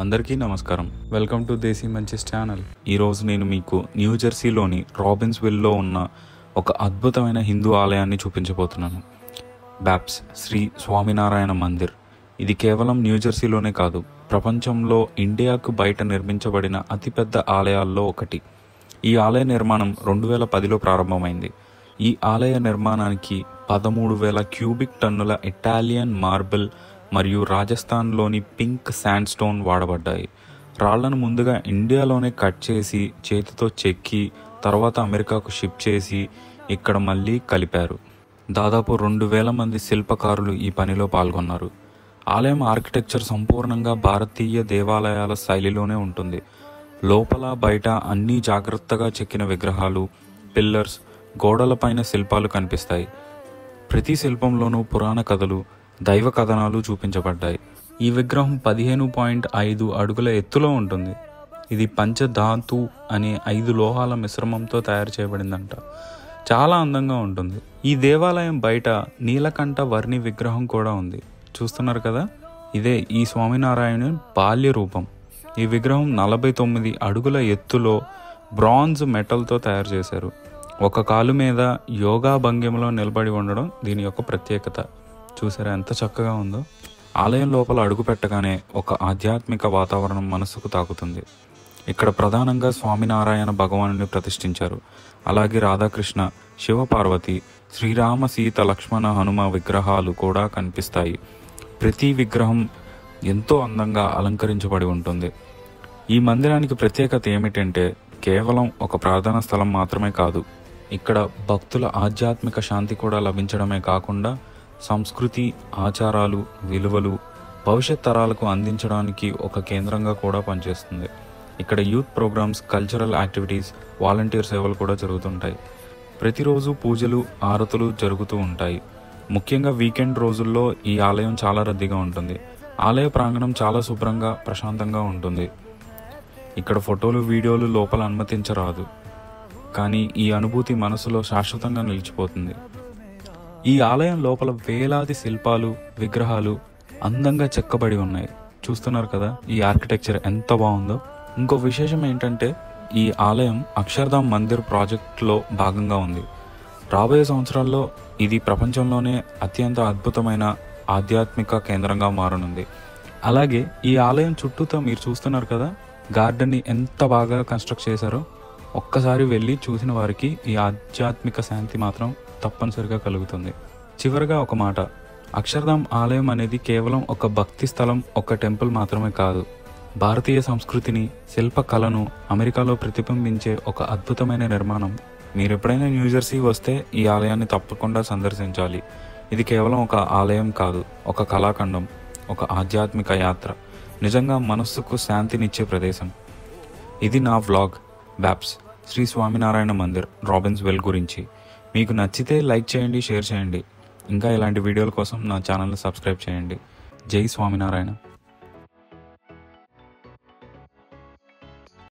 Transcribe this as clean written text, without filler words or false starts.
అందరికీ నమస్కారం. Welcome to Desi munchies channel. ఈరోజు నేను మీకు న్యూజెర్సీలోని రాబిన్స్విల్లో ఉన్న ఒక అద్భుతమైన హిందూ ఆలయాన్ని చూపించబోతున్నాను. బ్యాప్స్ శ్రీ స్వామినారాయణ మందిర్. ఇది కేవలం న్యూజెర్సీలోనే కాదు, ప్రపంచంలో ఇండియాకు బయట నిర్మించబడిన అతిపెద్ద ఆలయాల్లో ఒకటి. ఈ ఆలయ నిర్మాణం 2010లో ప్రారంభమైంది. ఈ ఆలయ నిర్మాణానికి 13,000 క్యూబిక్ టన్నుల ఇటాలియన్ మార్బుల్ మరియు రాజస్థాన్లోని పింక్ శాండ్ స్టోన్ వాడబడ్డాయి. రాళ్లను ముందుగా ఇండియాలోనే కట్ చేసి చేతితో చెక్కి తర్వాత అమెరికాకు షిప్ చేసి ఇక్కడ మళ్ళీ కలిపారు. దాదాపు 2,000 మంది శిల్పకారులు ఈ పనిలో పాల్గొన్నారు. ఆలయం ఆర్కిటెక్చర్ సంపూర్ణంగా భారతీయ దేవాలయాల శైలిలోనే ఉంటుంది. లోపల బయట అన్నీ జాగ్రత్తగా చెక్కిన విగ్రహాలు, పిల్లర్స్, గోడలపైన శిల్పాలు కనిపిస్తాయి. ప్రతి శిల్పంలోనూ పురాణ కథలు, దైవ కథనాలు చూపించబడ్డాయి. ఈ విగ్రహం 15.5 అడుగుల ఎత్తులో ఉంటుంది. ఇది పంచధాతు అనే 5 లోహాల మిశ్రమంతో తయారు చేయబడిందంట. చాలా అందంగా ఉంటుంది. ఈ దేవాలయం బయట నీలకంఠ వర్ణి విగ్రహం కూడా ఉంది. చూస్తున్నారు కదా, ఇదే ఈ స్వామినారాయణ బాల్య రూపం. ఈ విగ్రహం 49 అడుగుల ఎత్తులో బ్రాంజ్ మెటల్తో తయారు చేశారు. ఒక కాలు మీద యోగా భంగిమలో నిలబడి ఉండడం దీని యొక్క ప్రత్యేకత. చూసారా ఎంత చక్కగా ఉందో. ఆలయం లోపల అడుగు పెట్టగానే ఒక ఆధ్యాత్మిక వాతావరణం మనసుకు తాకుతుంది. ఇక్కడ ప్రధానంగా స్వామినారాయణ భగవానుని ప్రతిష్ఠించారు. అలాగే రాధాకృష్ణ, శివపార్వతి, శ్రీరామ, సీత, లక్ష్మణ, హనుమ విగ్రహాలు కూడా కనిపిస్తాయి. ప్రతి విగ్రహం ఎంతో అందంగా అలంకరించబడి ఉంటుంది. ఈ మందిరానికి ప్రత్యేకత ఏమిటంటే కేవలం ఒక ప్రార్థనా స్థలం మాత్రమే కాదు, ఇక్కడ భక్తుల ఆధ్యాత్మిక శాంతి కూడా లభించడమే కాకుండా సంస్కృతి, ఆచారాలు, విలువలు భవిష్యత్ తరాలకు అందించడానికి ఒక కేంద్రంగా కూడా పనిచేస్తుంది. ఇక్కడ youth programs, cultural activities, volunteer సేవలు కూడా జరుగుతుంటాయి. ప్రతిరోజు పూజలు, ఆరతులు జరుగుతూ ఉంటాయి. ముఖ్యంగా వీకెండ్ రోజుల్లో ఈ ఆలయం చాలా రద్దీగా ఉంటుంది. ఆలయ ప్రాంగణం చాలా శుభ్రంగా, ప్రశాంతంగా ఉంటుంది. ఇక్కడ ఫోటోలు, వీడియోలు లోపల అనుమతించరాదు, కానీ ఈ అనుభూతి మనసులో శాశ్వతంగా నిలిచిపోతుంది. ఈ ఆలయం లోపల వేలాది శిల్పాలు, విగ్రహాలు అందంగా చెక్కబడి ఉన్నాయి. చూస్తున్నారు కదా ఈ ఆర్కిటెక్చర్ ఎంత బాగుందో. ఇంకో విశేషం ఏంటంటే ఈ ఆలయం అక్షర్ధామ్ మందిర్ ప్రాజెక్టులో భాగంగా ఉంది. రాబోయే సంవత్సరాల్లో ఇది ప్రపంచంలోనే అత్యంత అద్భుతమైన ఆధ్యాత్మిక కేంద్రంగా మారనుంది. అలాగే ఈ ఆలయం చుట్టూతో మీరు చూస్తున్నారు కదా, గార్డెన్ని ఎంత బాగా కన్స్ట్రక్ట్ చేశారో. ఒక్కసారి వెళ్ళి చూసిన వారికి ఈ ఆధ్యాత్మిక శాంతి మాత్రం తప్పనిసరిగా కలుగుతుంది. చివరిగా ఒక మాట, అక్షర్ధామ్ ఆలయం అనేది కేవలం ఒక భక్తి స్థలం, ఒక టెంపుల్ మాత్రమే కాదు. భారతీయ సంస్కృతిని, శిల్ప కళను అమెరికాలో ప్రతిబింబించే ఒక అద్భుతమైన నిర్మాణం. మీరు ఎప్పుడైనా న్యూజెర్సీ వస్తే ఈ ఆలయాన్ని తప్పకుండా సందర్శించాలి. ఇది కేవలం ఒక ఆలయం కాదు, ఒక కళాఖండం, ఒక ఆధ్యాత్మిక యాత్ర, నిజంగా మనస్సుకు శాంతినిచ్చే ప్రదేశం. ఇది నా వ్లాగ్ బ్యాప్స్ శ్రీ స్వామినారాయణ మందిర్ రాబిన్స్విల్ గురించి. మీకు నచ్చితే లైక్ చేయండి, షేర్ చేయండి. ఇంకా ఇలాంటి వీడియోల కోసం నా ఛానల్ని సబ్స్క్రైబ్ చేయండి. జై స్వామినారాయణ.